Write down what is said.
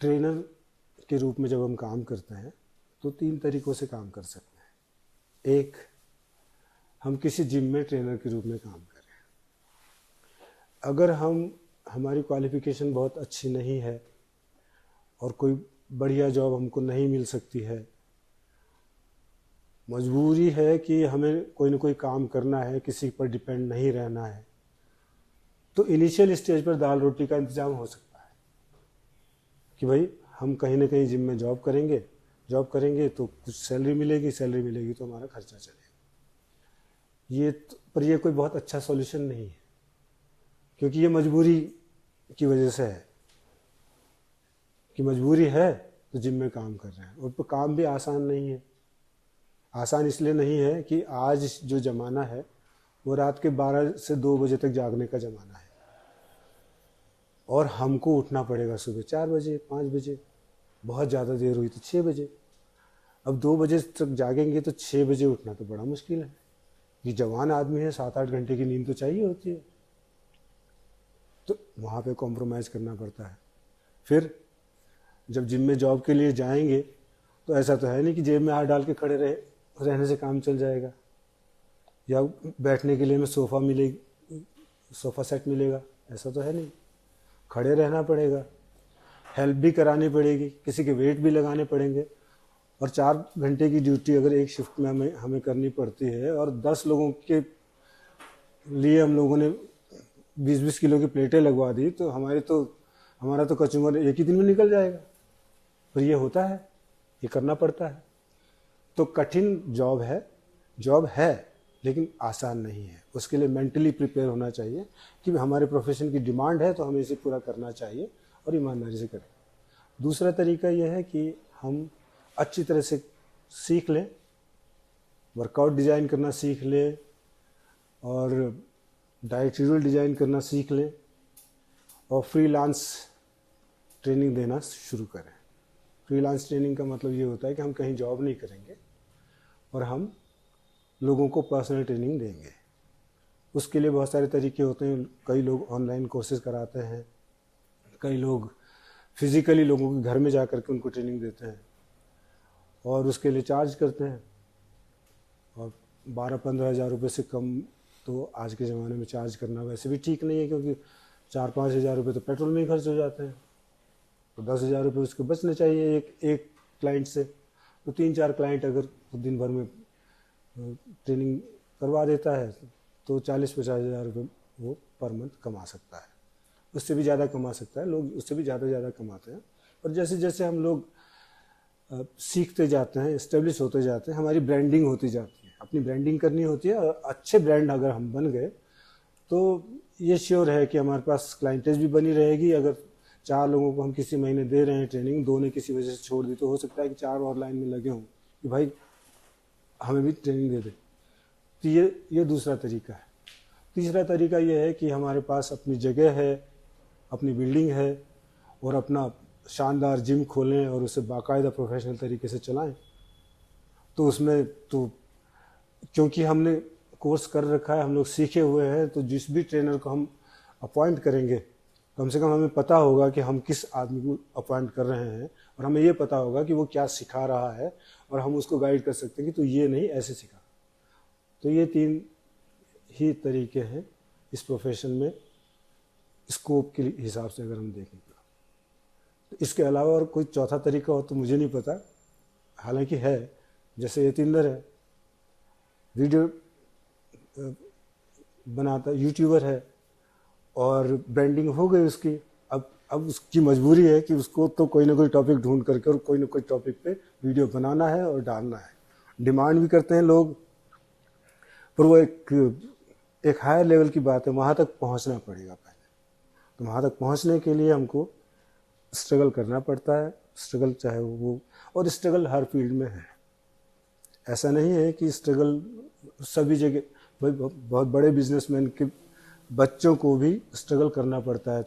Trainer के रूप में जब हम काम करते हैं तो 3 तरीक़ों से काम कर सकते हैं। एक, हम किसी जिम में ट्रेनर के रूप में काम कर रहे हैं। अगर हमारी क्वालिफ़िकेशन बहुत अच्छी नहीं है और कोई बढ़िया जॉब हमको नहीं मिल सकती है, मजबूरी है कि हमें कोई ना कोई काम करना है, किसी पर डिपेंड नहीं रहना है, तो इनिशियल स्टेज पर दाल रोटी का इंतज़ाम हो सकता है कि भाई हम कहीं ना कहीं जिम में जॉब करेंगे तो कुछ सैलरी मिलेगी तो हमारा खर्चा चलेगा। पर ये कोई बहुत अच्छा सॉल्यूशन नहीं है, क्योंकि ये मजबूरी की वजह से है कि मजबूरी है तो जिम में काम कर रहे हैं। और काम भी आसान नहीं है। आसान इसलिए नहीं है कि आज जो ज़माना है वो रात के 12 से 2 बजे तक जागने का ज़माना है और हमको उठना पड़ेगा सुबह 4 बजे 5 बजे, बहुत ज़्यादा देर हुई तो 6 बजे। अब 2 बजे तक जागेंगे तो 6 बजे उठना तो बड़ा मुश्किल है। ये जवान आदमी है, 7-8 घंटे की नींद तो चाहिए होती है, तो वहाँ पे कॉम्प्रोमाइज़ करना पड़ता है। फिर जब जिम में जॉब के लिए जाएंगे तो ऐसा तो है नहीं कि जेब में हाथ डाल के खड़े रहने से काम चल जाएगा, या बैठने के लिए हमें सोफ़ा सेट मिलेगा, ऐसा तो है नहीं। खड़े रहना पड़ेगा, हेल्प भी करानी पड़ेगी, किसी के वेट भी लगाने पड़ेंगे। और 4 घंटे की ड्यूटी अगर एक शिफ्ट में हमें करनी पड़ती है और 10 लोगों के लिए हम लोगों ने 20-20 किलो की प्लेटें लगवा दी तो हमारा तो कचूमर एक ही दिन में निकल जाएगा। पर ये होता है, ये करना पड़ता है। तो कठिन जॉब है लेकिन आसान नहीं है। उसके लिए मेंटली प्रिपेयर होना चाहिए कि हमारे प्रोफेशन की डिमांड है तो हमें इसे पूरा करना चाहिए और ईमानदारी से करें। दूसरा तरीका यह है कि हम अच्छी तरह से सीख लें, वर्कआउट डिज़ाइन करना सीख लें और डाइट शेड्यूल डिज़ाइन करना सीख लें और फ्रीलांस ट्रेनिंग देना शुरू करें। फ्रीलांस ट्रेनिंग का मतलब ये होता है कि हम कहीं जॉब नहीं करेंगे और हम लोगों को पर्सनल ट्रेनिंग देंगे। उसके लिए बहुत सारे तरीके होते हैं। कई लोग ऑनलाइन कोर्सेज कराते हैं, कई लोग फिज़िकली लोगों के घर में जा कर के उनको ट्रेनिंग देते हैं और उसके लिए चार्ज करते हैं। और 12-15 हज़ार रुपये से कम तो आज के ज़माने में चार्ज करना वैसे भी ठीक नहीं है, क्योंकि 4-5 हज़ार रुपये तो पेट्रोल में ही खर्च हो जाते हैं। तो 10 हज़ार रुपये उसके बचने चाहिए एक क्लाइंट से। तो 3-4 क्लाइंट अगर दिन भर में ट्रेनिंग करवा देता है तो 40-50 हज़ार रुपये वो पर मंथ कमा सकता है। उससे भी ज़्यादा कमा सकता है, लोग उससे भी ज़्यादा कमाते हैं। और जैसे जैसे हम लोग सीखते जाते हैं, इस्टेब्लिश होते जाते हैं, हमारी ब्रांडिंग होती जाती है। अपनी ब्रांडिंग करनी होती है और अच्छे ब्रांड अगर हम बन गए तो ये श्योर है कि हमारे पास क्लाइंटेज भी बनी रहेगी। अगर 4 लोगों को हम किसी महीने दे रहे हैं ट्रेनिंग, 2 ने किसी वजह से छोड़ दी तो हो सकता है कि 4 और लाइन में लगे हों कि भाई हमें भी ट्रेनिंग दे दे। तो ये दूसरा तरीका है। तीसरा तरीका ये है कि हमारे पास अपनी जगह है, अपनी बिल्डिंग है और अपना शानदार जिम खोलें और उसे बाकायदा प्रोफेशनल तरीके से चलाएं। तो उसमें तो क्योंकि हमने कोर्स कर रखा है, हम लोग सीखे हुए हैं, तो जिस भी ट्रेनर को हम अपॉइंट करेंगे कम से कम हमें पता होगा कि हम किस आदमी को अपॉइंट कर रहे हैं और हमें ये पता होगा कि वो क्या सिखा रहा है और हम उसको गाइड कर सकते हैं कि तो ये नहीं ऐसे सिखा। तो ये 3 ही तरीके हैं इस प्रोफेशन में स्कोप के हिसाब से अगर हम देखें तो। इसके अलावा और कोई चौथा तरीका हो तो मुझे नहीं पता, हालांकि है। जैसे यतिंदर है, वीडियो बनाता, यूट्यूबर है और ब्रांडिंग हो गई उसकी। अब उसकी मजबूरी है कि उसको तो कोई ना कोई टॉपिक ढूंढ करके और कोई ना कोई टॉपिक पे वीडियो बनाना है और डालना है। डिमांड भी करते हैं लोग, पर वो एक हायर लेवल की बात है, वहाँ तक पहुँचना पड़ेगा पहले। तो वहाँ तक पहुँचने के लिए हमको स्ट्रगल करना पड़ता है। स्ट्रगल चाहे वो, और स्ट्रगल हर फील्ड में है। ऐसा नहीं है कि स्ट्रगल सभी जगह। भाई बहुत बड़े बिजनेसमैन के बच्चों को भी स्ट्रगल करना पड़ता है।